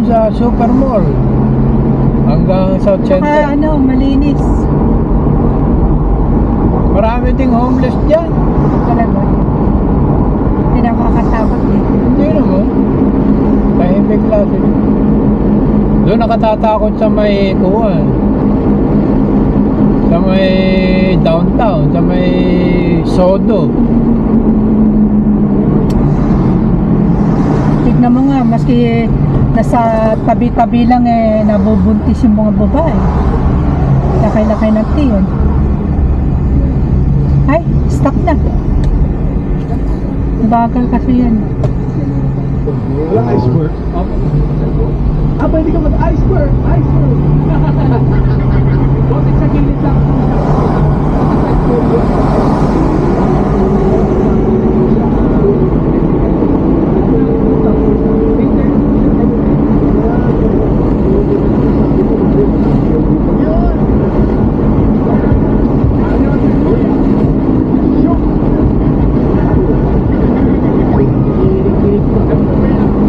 dun sa Super Mall hanggang South Center. Malinis. Marami ding homeless dyan. Talaga. Hindi nakakatakot eh. Hindi naman. Tahimik lang sila. Doon nakatatakot sa may kuwan. Sa may downtown, sa may Sodo. Tignan mo nga, maski nasa tabi-tabi lang eh, nabubuntis yung mga babae. Lakay-lakay ng tiyon. Ay, stop na. Bagal kasi yan. Walang iceberg. Pwede ka mag-iceberg. Iceberg. Bakit sa gilid lang?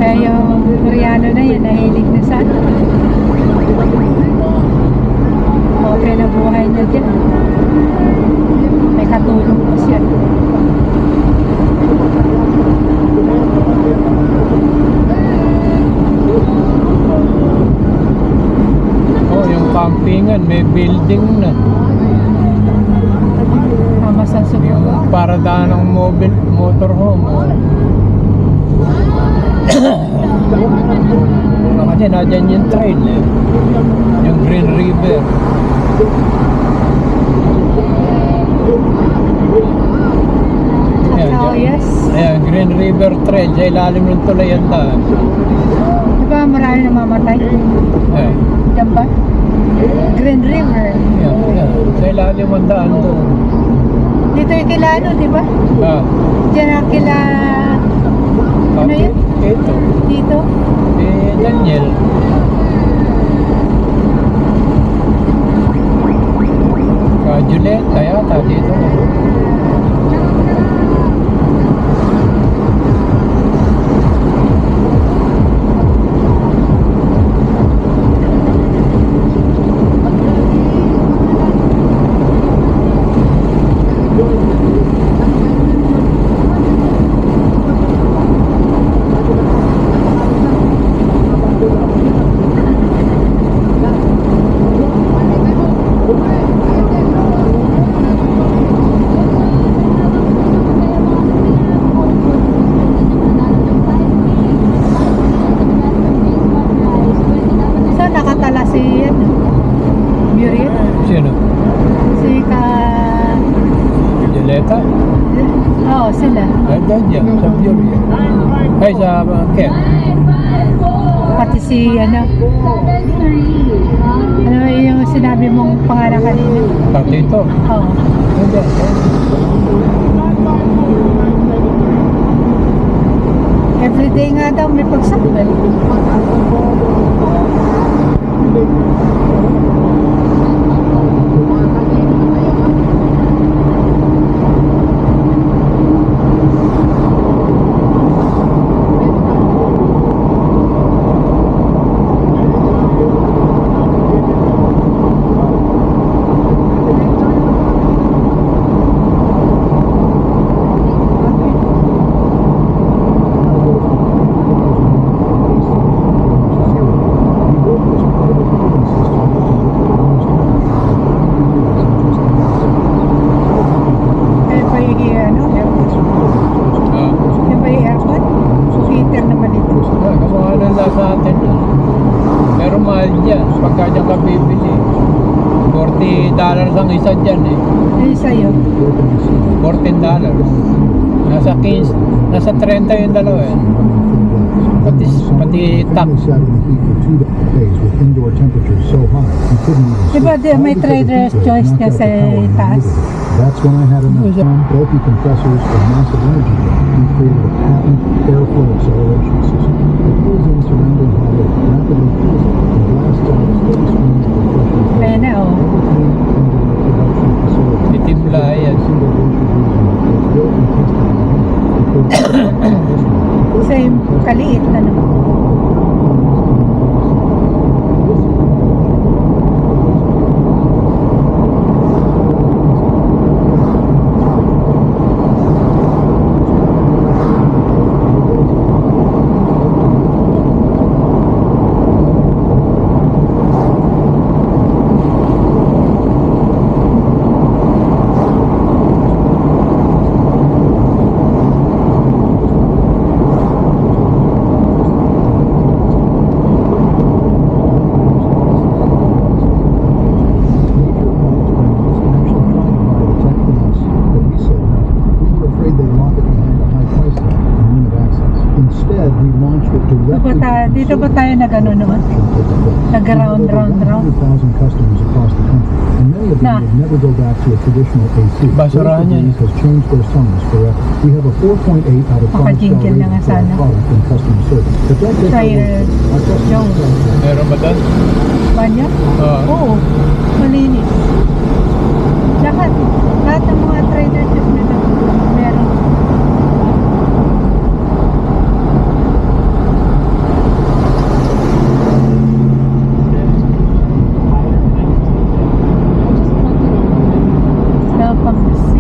Kaya yung Koreano na yan, nahilig na sa ano. Okay na buhay niya dyan. May katulong po siya. Oh, yung campingan, may building na. Tama sa siguro. Para daan ng motorhome. Oh. Kasi nadyan yung trail eh. Yung Green River. Oh, yes. Ayan, Green River Trail. Sa ilalim ng tulay yan daan. Diba marami namamatay? Ayan. Diyan ba? Green River. Ayan. Sa ilalim ng daan doon. Dito yung kila ano, di ba? Ah. Diyan ang kila... Ano yun? Ito. Dito? Si Daniel. Juliet, kaya dito na. Saan nakatala si ano? Muriel? Sino? Si Julieta? Oo, sila. Ay, dyan. Sa Fury. Ay, sa Ken. Pati si ano? Ano yung sinabi mong pangalan kanina? Partito. Oo. Dyan. Everyday nga daw may pagsakbal. Kaya pa yung ano, airport. Ah. Kaya pa yung airport. Peter naman ito. Kamukha na sa atin. Pero mahal dyan. Pagka dyan ka bibili. $40 ang isa dyan eh. Ano sa'yo? $14. Nasa 15, nasa 30 yung dalawa eh. Pati tax. Diba may trader's choice niya sa taas? That's when I had enough time. Bulky compressors for massive energy. We created a patent airflow acceleration system that pulls in surrounding hot air, rapidly cools it, and blasts out steady streams of refreshing Kaya na oh. production facility. Titibla yan. Single venture division was built and tested at home before Same, kaliit ano. Dito ba tayo nag-ano naman? Nag-round, round, round. 100,000 customers across the country, and many of them Nah. would never go back to a traditional AC. Basurahan yan. These has changed their summers forever. We have a 4.8 out of 5 star Maka-jingle na rating nga for our sana. product and customer service. But don't take our Try word for it. Our customers Jones. tell us Meron ba doon? Banyo? Oo. Oo. Malinis. Lahat ng mga trader shop nila meron. Smell from the sea.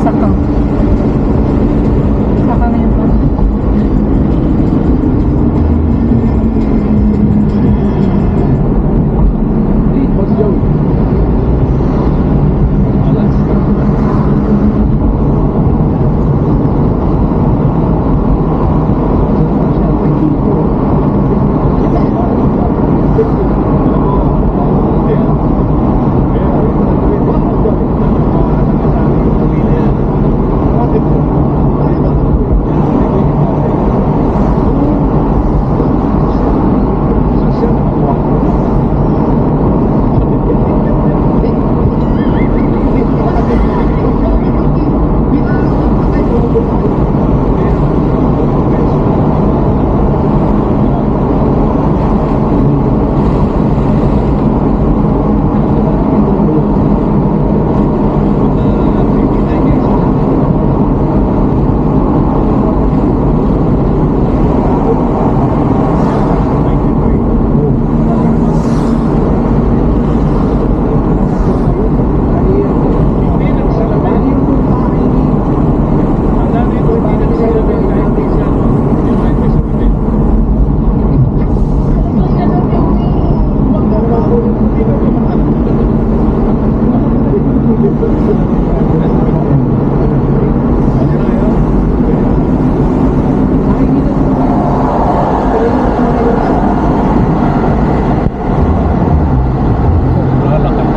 Sakang. Sakang yun ba? Lalaki.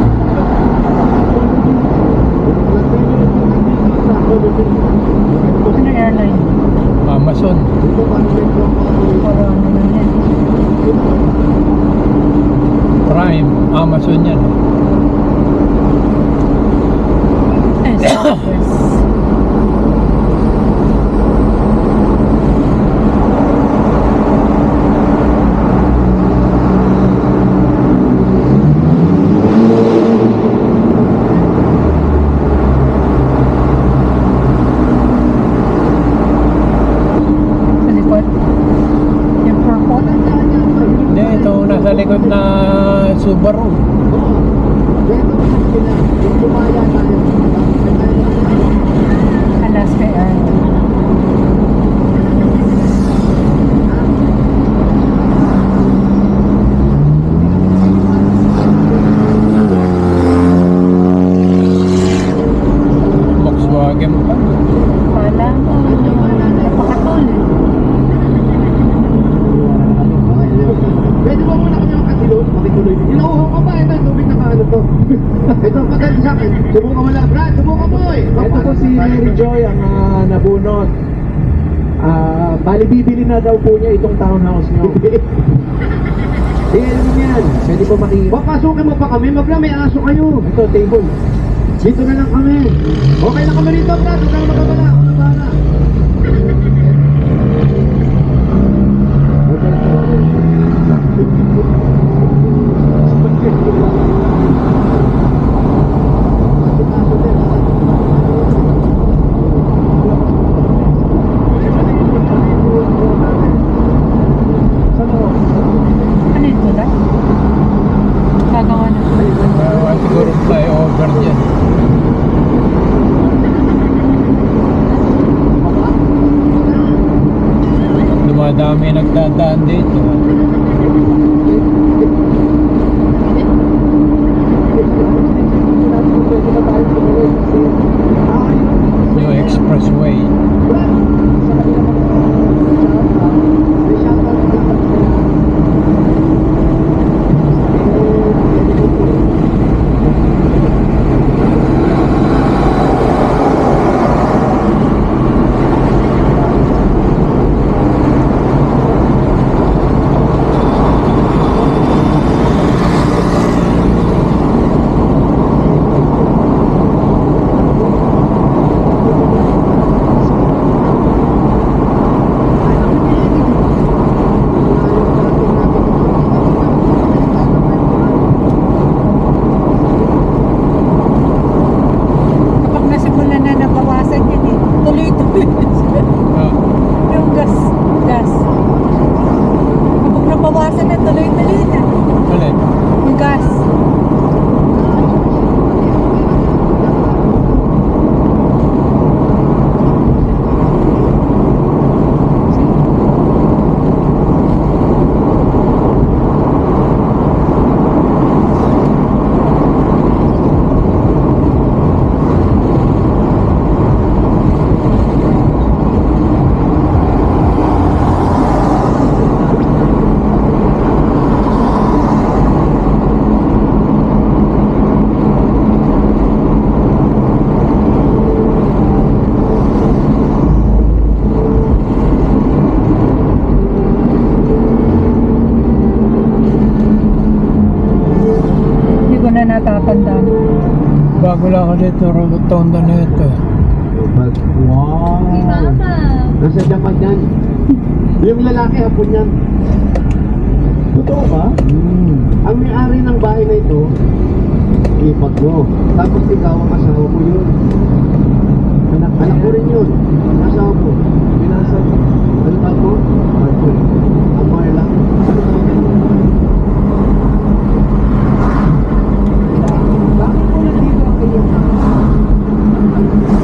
Ano airline? Amazon. Or ano na yan? Prime. Amazon yan. Southwest. Sa likod. Yung purple. Hindi, ito nasa likod na Subaru. Alaska Airlines. Volkswagen pa. Pala mo. Napakatol eh. Pwede ba muna kami makatulog? Makituloy. Inuuho ka pa. Ito, tubig na kaano to. Ito, pagkat sa akin. Subukan mo lang. Brad, subukan mo eh. Ito po si Mary Joy ang nabunot. Bali bibili na daw po niya itong townhouse niyo. Alam mo yan. Pwede po makikita. Papasukin mo pa kami. Magla, may aso kayo. Ito, table. Dito na lang kami. Okay na kami rito, Brad. Huwag kang magkabala. Ako na bahala. Ano yun ba? Gagawa na. Siguro flyover dyan. tanda na. Bago lang ako dito, rotonda na ito. But, wow! Nasa Japan yan. Yung lalaki, hapon yan. Totoo ba? Ang may-ari ng bahay na ito, lipat mo. Tapos ikaw, ang asawa mo yun. Anak mo rin yun. Asawa mo. Binasa ko. Ano tawag mo? Amarla. Ano tawag mo? Bakit po nandito ang inyong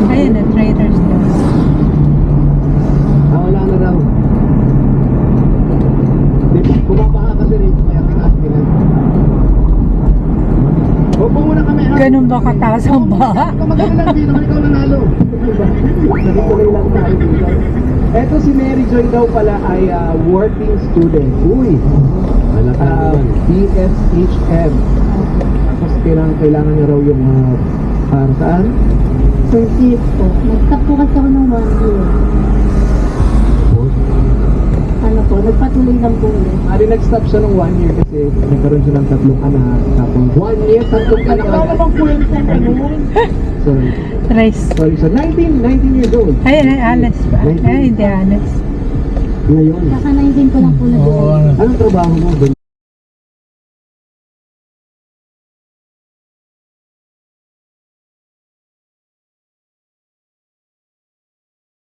Ayun na, traders daw. Wala na raw. Di ba? Kumabaha kasi rito, kaya pinaaskilan. Upo muna kami, ha? Ganun ba kataas ang baha? Kung maganda lang, di naman ikaw nanalo. Tuloy lang tayo dito. Eto si Mary Joy daw pala ay working student. Uy! PSHM. Tapos kailangan niya raw yung para saan? First year po. Nag-stop po kasi ako ng 1 year. Ano po, nagpatuloy lang po ulit. Nag-stop siya ng 1 year kasi nagkaroon siya ng 3 anak. Tapos 1 year, 3 anak. Wala namang kwenta ganun. Sorry. Trace. So 19 years old. Ayun ay Alex ba? Ay, hindi Alex. Ngayon. Saka 19 ko lang po Oo, nag-uwi. ano. Anong trabaho mo doon?